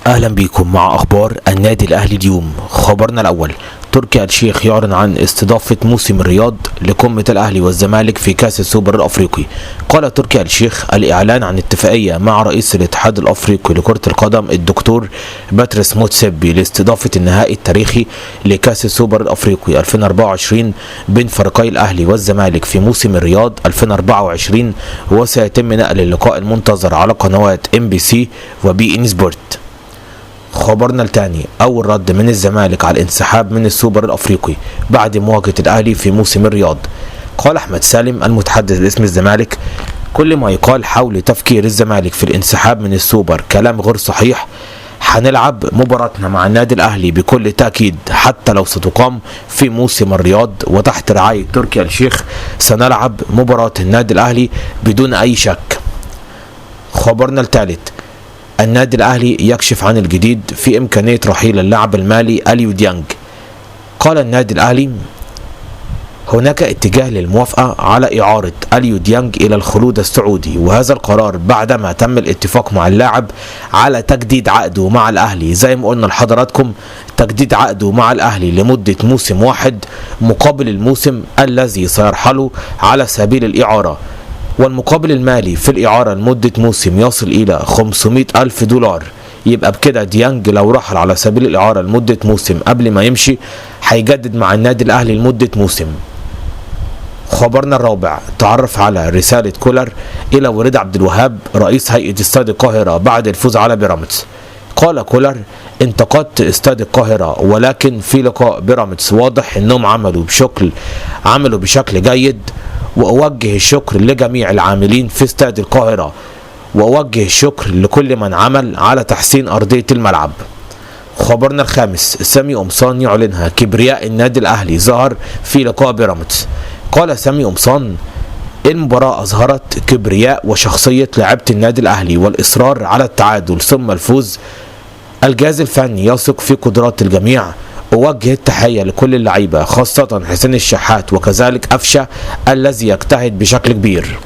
اهلا بيكم مع اخبار النادي الاهلي اليوم. خبرنا الاول: تركي آل الشيخ يعلن عن استضافة موسم الرياض لقمة الاهلي والزمالك في كاس السوبر الافريقي. قال تركي آل الشيخ الاعلان عن اتفاقية مع رئيس الاتحاد الافريقي لكرة القدم الدكتور باتريس موتسيبي لاستضافة النهائي التاريخي لكاس السوبر الافريقي 2024 بين فريقي الاهلي والزمالك في موسم الرياض 2024، وسيتم نقل اللقاء المنتظر على قنوات MBC وبي إن سبورت. خبرنا الثاني: أول رد من الزمالك على الانسحاب من السوبر الأفريقي بعد مواجهة الأهلي في موسم الرياض. قال أحمد سالم المتحدث باسم الزمالك: كل ما يقال حول تفكير الزمالك في الانسحاب من السوبر كلام غير صحيح. هنلعب مباراتنا مع النادي الأهلي بكل تأكيد حتى لو ستقام في موسم الرياض وتحت رعاية تركي آل الشيخ. سنلعب مباراة النادي الأهلي بدون أي شك. خبرنا الثالث: النادي الأهلي يكشف عن الجديد في إمكانية رحيل اللاعب المالي أليو ديانج. قال النادي الأهلي: هناك اتجاه للموافقة على إعارة أليو ديانج إلى الخلود السعودي، وهذا القرار بعدما تم الاتفاق مع اللاعب على تجديد عقده مع الأهلي. زي ما قلنا لحضراتكم، تجديد عقده مع الأهلي لمدة موسم واحد مقابل الموسم الذي سيرحله على سبيل الإعارة، والمقابل المالي في الإعارة لمدة موسم يصل إلى 500,000 دولار. يبقى بكده ديانج لو رحل على سبيل الإعارة لمدة موسم قبل ما يمشي هيجدد مع النادي الأهلي لمدة موسم. خبرنا الرابع: تعرف على رسالة كولر إلى وليد عبد الوهاب رئيس هيئة استاد القاهرة بعد الفوز على بيراميدز. قال كولر: انتقدت استاد القاهرة، ولكن في لقاء بيراميدز واضح انهم عملوا بشكل جيد، وأوجه الشكر لجميع العاملين في استاد القاهرة، وأوجه الشكر لكل من عمل على تحسين أرضية الملعب. خبرنا الخامس: سامي قمصان يعلنها كبرياء النادي الأهلي ظهر في لقاء بيراميدز. قال سامي قمصان: المباراة أظهرت كبرياء وشخصية لاعبة النادي الأهلي والإصرار على التعادل ثم الفوز. الجهاز الفني يثق في قدرات الجميع. أوجه التحية لكل اللعيبة خاصة حسين الشحات وكذلك أفشة الذي يجتهد بشكل كبير.